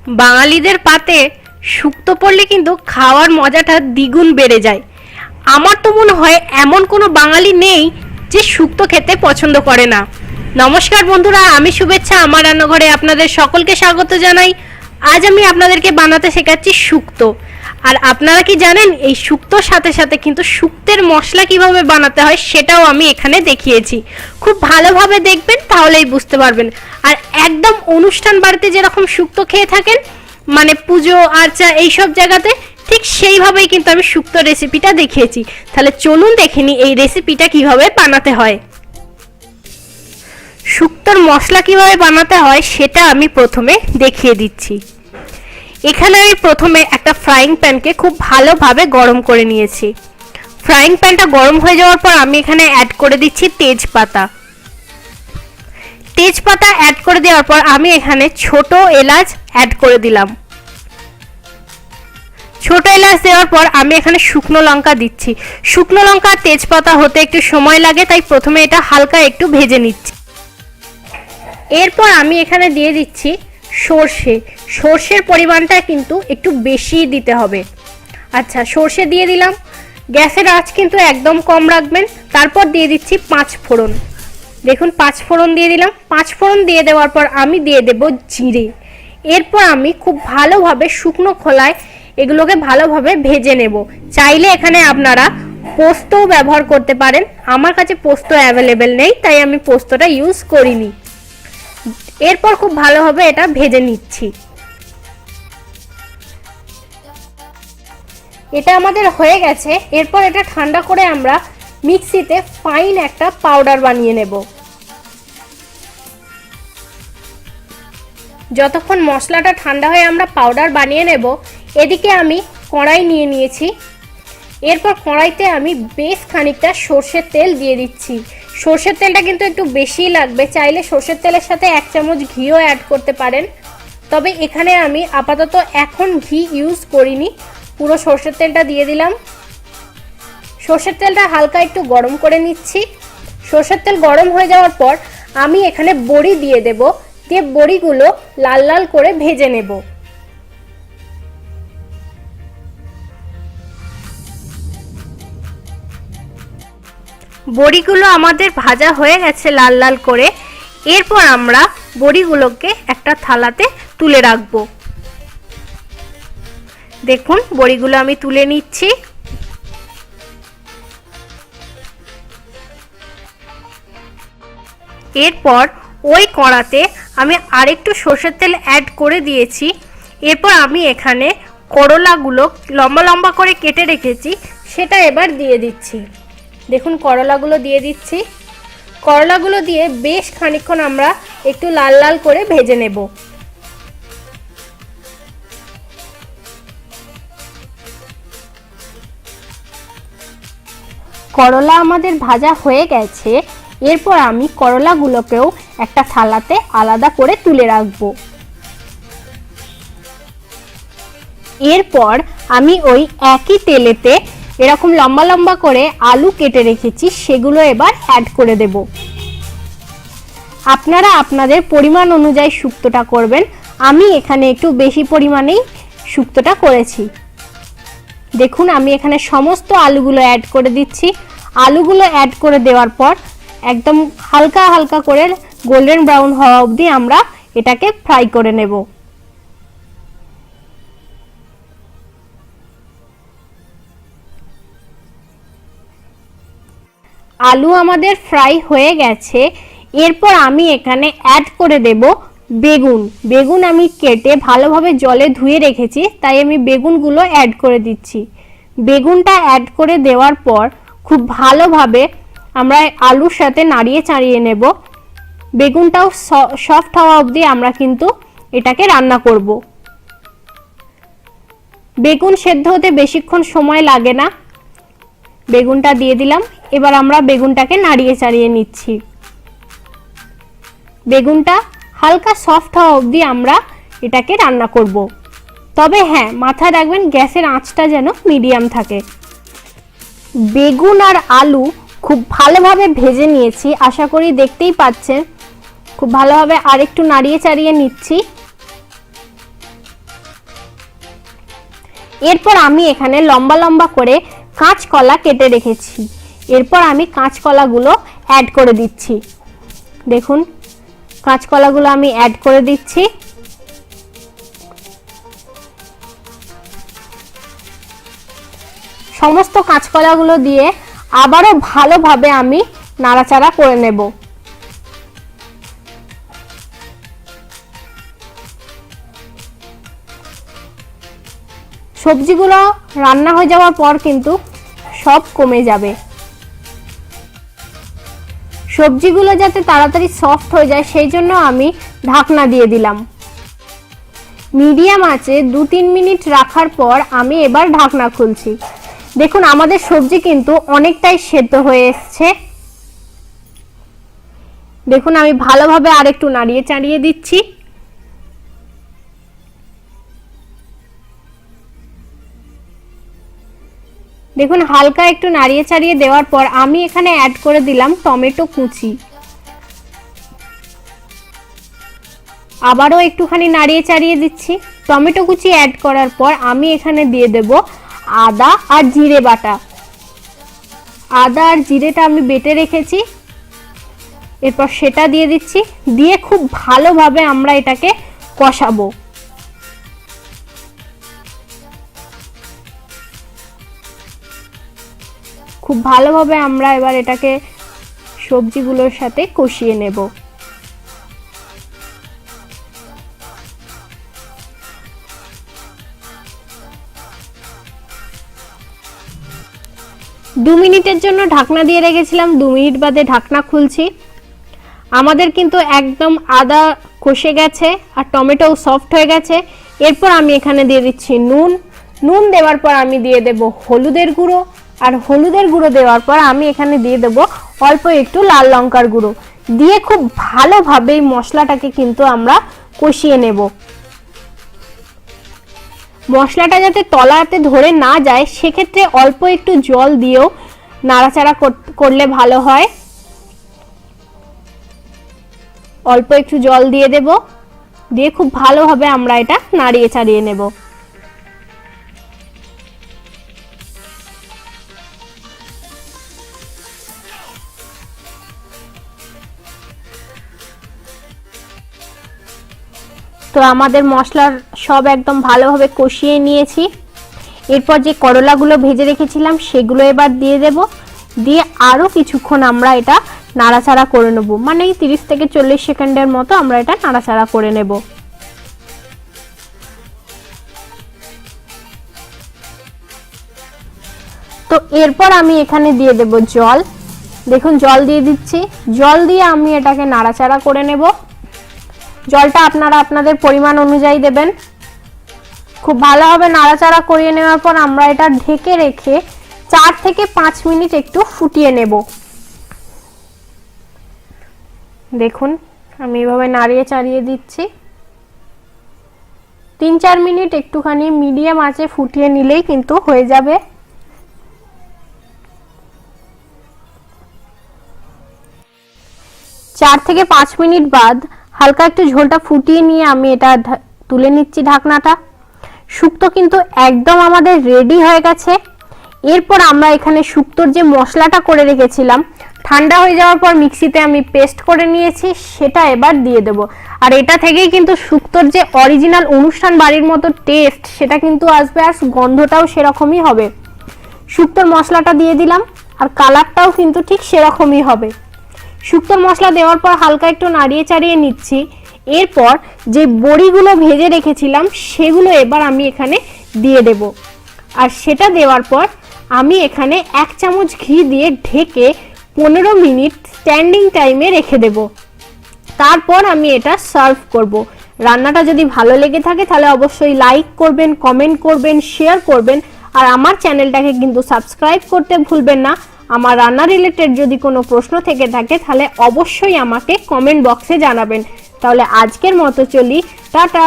বাঙালিদের পাতে শুক্তো পড়লে কিন্তু খাওয়ার মজাটা দ্বিগুণ বেড়ে যায়। আমার তো মনে হয় এমন কোনো বাঙালি নেই যে শুক্তো খেতে পছন্দ করে না। নমস্কার বন্ধুরা, আমি শুভেচ্ছা আমার রান্নাঘরে আপনাদের সকলকে স্বাগত জানাই। আজ আমি আপনাদেরকে বানাতে শেখাচ্ছি শুক্তো। আর আপনারা কি জানেন এই শুক্তোর সাথে সাথে কিন্তু শুক্তের মশলা কিভাবে বানাতে হয় সেটাও আমি এখানে দেখিয়েছি। খুব ভালোভাবে দেখবেন, তাহলেই বুঝতে পারবেন। আর একদম অনুষ্ঠান বাড়িতে যেরকম শুক্তো খেয়ে থাকেন, মানে পুজো আর্চা এইসব জায়গাতে, ঠিক সেইভাবেই কিন্তু আমি শুক্তো রেসিপিটা দেখিয়েছি। তাহলে চলুন দেখে নিই এই রেসিপিটা কিভাবে বানাতে হয়। শুক্তোর মশলা কিভাবে বানাতে হয় সেটা আমি প্রথমে দেখিয়ে দিচ্ছি। এখানে আমি প্রথমে একটা ফ্রাইং প্যানকে খুব ভালোভাবে গরম করে নিয়েছি। ফ্রাইং প্যানটা গরম হয়ে যাওয়ার পর আমি এখানে অ্যাড করে দিচ্ছি তেজপাতা। তেজপাতা অ্যাড করে দেওয়ার পর আমি এখানে ছোট এলাচ অ্যাড করে দিলাম। ছোট এলাচ দেওয়ার পর আমি এখানে শুকনো লঙ্কা দিচ্ছি। শুকনো লঙ্কা আর তেজপাতা হতে একটু সময় লাগে, তাই প্রথমে এটা হালকা একটু ভেজে নিচ্ছি। এরপর আমি এখানে দিয়ে দিচ্ছি সর্ষে। সর্ষের পরিমাণটা কিন্তু একটু বেশি দিতে হবে। আচ্ছা, সর্ষে দিয়ে দিলাম। গ্যাসের আঁচ কিন্তু একদম কম রাখবেন। তারপর দিয়ে দিচ্ছি 5 ফোড়ন। দেখুন 5 ফোড়ন দিয়ে দিলাম। 5 ফোড়ন দিয়ে দেওয়ার পর আমি দিয়ে দেব জিরে। এরপর আমি খুব ভালোভাবে শুকনো খোলায় এগুলোকে ভালোভাবে ভেজে নেব। চাইলে এখানে আপনারা পোস্তও ব্যবহার করতে পারেন। আমার কাছে পোস্ত অ্যাভেলেবেল নেই, তাই আমি পোস্তটা ইউজ করিনি। এরপর খুব ভালোভাবে এটা ভেজে নিচ্ছি। এটা আমাদের হয়ে গেছে। এরপর এটা ঠান্ডা করে আমরা মিক্সিতে ফাইন একটা পাউডার বানিয়ে নেব। যতক্ষণ মশলাটা ঠান্ডা হয়ে আমরা পাউডার বানিয়ে নেব, এদিকে আমি কড়াই নিয়ে নিয়েছি। এরপর কড়াইতে আমি বেশ খানিকটা সর্ষের তেল দিয়ে দিচ্ছি। সর্ষের তেলটা কিন্তু একটু বেশিই লাগবে। চাইলে সর্ষের তেলের সাথে 1 চামচ ঘিও অ্যাড করতে পারেন, তবে এখানে আমি আপাতত এখন ঘি ইউজ করিনি। পুরো সর্ষের তেলটা দিয়ে দিলাম। সর্ষের তেলটা হালকা একটু গরম করে নিচ্ছি। সর্ষের তেল গরম হয়ে যাওয়ার পর আমি এখানে বড়ি দিয়ে দেব। দিয়ে বড়িগুলো লাল লাল করে ভেজে নেব। বড়িগুলো আমাদের ভাজা হয়ে গেছে লাল লাল করে। এরপর আমরা বড়িগুলোকে একটা থালাতে তুলে রাখবো। দেখুন বড়িগুলো আমি তুলে নিচ্ছি। এরপর ওই কড়াতে আমি আরেকটু সর্ষের তেল অ্যাড করে দিয়েছি। এরপর আমি এখানে করলাগুলো লম্বা লম্বা করে কেটে রেখেছি, সেটা এবার দিয়ে দিচ্ছি। দেখুন করলাগুলো দিয়ে দিচ্ছি। করলাগুলো দিয়ে বেশ খানিকক্ষণ আমরা একটু লাল লাল করে ভেজে নেব। করলা আমাদের ভাজা হয়ে গেছে। এরপর আমি করলাগুলোকেও একটা থালাতে আলাদা করে তুলে রাখবো। এরপর আমি ওই একই তেলেতে এরকম লম্বা লম্বা করে আলু কেটে রেখেছি, সেগুলো এবার অ্যাড করে দেব। আপনারা আপনাদের পরিমাণ অনুযায়ী শুক্তোটা করবেন। আমি এখানে একটু বেশি পরিমাণেই শুক্তোটা করেছি। দেখুন আমি এখানে সমস্ত আলুগুলো অ্যাড করে দিচ্ছি। আলুগুলো অ্যাড করে দেওয়ার পর একদম হালকা হালকা করে গোল্ডেন ব্রাউন হওয়া অবধি আমরা এটাকে ফ্রাই করে নেব। আলু আমাদের ফ্রাই হয়ে গেছে। এরপর আমি এখানে অ্যাড করে দেব বেগুন। বেগুন আমি কেটে ভালোভাবে জলে ধুয়ে রেখেছি, তাই আমি বেগুনগুলো অ্যাড করে দিচ্ছি। বেগুনটা অ্যাড করে দেওয়ার পর খুব ভালোভাবে আমরা আলুর সাথে নাড়িয়ে চাড়িয়ে নেব। বেগুনটাও সফট হওয়া অবধি আমরা কিন্তু এটাকে রান্না করব। বেগুন সেদ্ধ হতে বেশিক্ষণ সময় লাগে না। বেগুনটা দিয়ে দিলাম। এবার আমরা বেগুনটাকে নাড়িয়ে চাড়িয়ে নিচ্ছি। বেগুনটা হালকা সফট হওয়া অবধি আমরা এটাকে রান্না করব। তবে হ্যাঁ, মাথায় রাখবেন গ্যাসের আঁচটা যেন মিডিয়াম থাকে। বেগুন আর আলু খুব ভালোভাবে ভেজে নিয়েছি, আশা করি দেখতেই পাচ্ছেন। খুব ভালোভাবে আরেকটু নাড়িয়ে চাড়িয়ে নিচ্ছি। এরপর আমি এখানে লম্বা লম্বা করে কাঁচকলা কেটে রেখেছি। এরপর আমি কাঁচকলাগুলো অ্যাড করে দিচ্ছি। দেখুন কাঁচকলাগুলো আমি অ্যাড করে দিচ্ছি। সমস্ত কাঁচকলাগুলো দিয়ে আবারও ভালোভাবে আমি নাড়াচাড়া করে নেব। সবজিগুলো রান্না হয়ে যাওয়ার পর কিন্তু সব কমে যাবে। সবজিগুলো যাতে তাড়াতাড়ি সফট হয়ে যায় সেই জন্য আমি ঢাকনা দিয়ে দিলাম। মিডিয়াম আঁচে 2-3 মিনিট রাখার পর আমি এবার ঢাকনা খুলছি। দেখুন আমাদের সবজি কিন্তু অনেকটাই সেদ্ধ হয়ে এসছে। দেখুন আমি ভালোভাবে আরেকটু নাড়িয়ে চাড়িয়ে দিচ্ছি। দেখুন হালকা একটু নাড়িয়ে চাড়িয়ে দেওয়ার পর আমি এখানে অ্যাড করে দিলাম টমেটো কুচি। আবারও একটুখানি নাড়িয়ে চাড়িয়ে দিচ্ছি। টমেটো কুচি অ্যাড করার পর আমি এখানে দিয়ে দেব আদা আর জিরে বাটা। আদা আর জিরেটা আমি বেটে রেখেছি, এরপর সেটা দিয়ে দিচ্ছি। দিয়ে খুব ভালোভাবে আমরা এটাকে কষাবো। খুব ভালোভাবে আমরা এবার এটাকে সবজিগুলোর সাথে কষিয়ে নেব। দু মিনিটের জন্য ঢাকনা দিয়ে রেখেছিলাম। 2 মিনিট বাদে ঢাকনা খুলছি। আমাদের কিন্তু একদম আদা কষে গেছে আর টমেটোও সফট হয়ে গেছে। এরপর আমি এখানে দিয়ে দিচ্ছি নুন। নুন দেওয়ার পর আমি দিয়ে দেব হলুদের গুঁড়ো, আর হলুদের গুঁড়ো দেওয়ার পর আমি এখানে দিয়ে দেব অল্প একটু লাল লঙ্কার গুঁড়ো। দিয়ে খুব ভালোভাবে এই মশলাটাকে কিন্তু আমরা কষিয়ে নেব। মশলাটা যাতে তলাতে ধরে না যায় সেক্ষেত্রে অল্প একটু জল দিয়েও নাড়াচাড়া করলে ভালো হয়। অল্প একটু জল দিয়ে দেব। দিয়ে খুব ভালোভাবে আমরা এটা নাড়িয়ে চাড়িয়ে নেব। তো আমাদের মশলার সব একদম ভালোভাবে কষিয়ে নিয়েছি। এরপর যে করলাগুলো ভেজে রেখেছিলাম সেগুলো এবার দিয়ে দেব। দিয়ে আরও কিছুক্ষণ আমরা এটা নাড়াচাড়া করে নেব, মানে 30 থেকে 40 সেকেন্ডের মতো আমরা এটা নাড়াচাড়া করে নেব। তো এরপর আমি এখানে দিয়ে দেব জল। দেখুন জল দিয়ে দিচ্ছি। জল দিয়ে আমি এটাকে নাড়াচাড়া করে নেব। জলটা আপনারা আপনাদের পরিমাণ অনুযায়ী দেবেন। খুব ভালোভাবে নাড়াচাড়া করিয়ে নেওয়ার পর আমরা এটা ঢেকে রেখে 4 থেকে 5 মিনিট একটু ফুটিয়ে নেব। দেখুন আমি এভাবে নাড়িয়ে চাড়িয়ে দিচ্ছি। 3-4 মিনিট একটুখানি মিডিয়াম আঁচে ফুটিয়ে নিলেই কিন্তু হয়ে যাবে। চার থেকে 5 মিনিট বাদ হালকা একটু ঝোলটা ফুটিয়ে নিয়ে আমি এটা তুলে নিচ্ছি ঢাকনাটা। শুক্তো কিন্তু একদম আমাদের রেডি হয়ে গেছে। এরপর আমরা এখানে শুক্তোর যে মশলাটা করে রেখেছিলাম ঠান্ডা হয়ে যাওয়ার পর মিক্সিতে আমি পেস্ট করে নিয়েছি, সেটা এবার দিয়ে দেব। আর এটা থেকেই কিন্তু শুক্তোর যে অরিজিনাল অনুষ্ঠান বাড়ির মতো টেস্ট সেটা কিন্তু আসবে, আর গন্ধটাও সেরকমই হবে। শুক্তোর মশলাটা দিয়ে দিলাম আর কালারটাও কিন্তু ঠিক সেরকমই হবে। শুক্তোর মশলা দেওয়ার পর হালকা একটু নাড়িয়ে চাড়িয়ে নিচ্ছি। এরপর যে বড়িগুলো ভেজে রেখেছিলাম সেগুলো এবার আমি এখানে দিয়ে দেব। আর সেটা দেওয়ার পর আমি এখানে 1 চামচ ঘি দিয়ে ঢেকে 15 মিনিট স্ট্যান্ডিং টাইমে রেখে দেব। তারপর আমি এটা সার্ভ করব। রান্নাটা যদি ভালো লেগে থাকে তাহলে অবশ্যই লাইক করবেন, কমেন্ট করবেন, শেয়ার করবেন। আর আমার চ্যানেলটাকে কিন্তু সাবস্ক্রাইব করতে ভুলবেন না। আমার রান্না রিলেটেড যদি কোনো প্রশ্ন থেকে থাকে তাহলে অবশ্যই আমাকে কমেন্ট বক্সে জানাবেন। তাহলে আজকের মতো চলি, টাটা।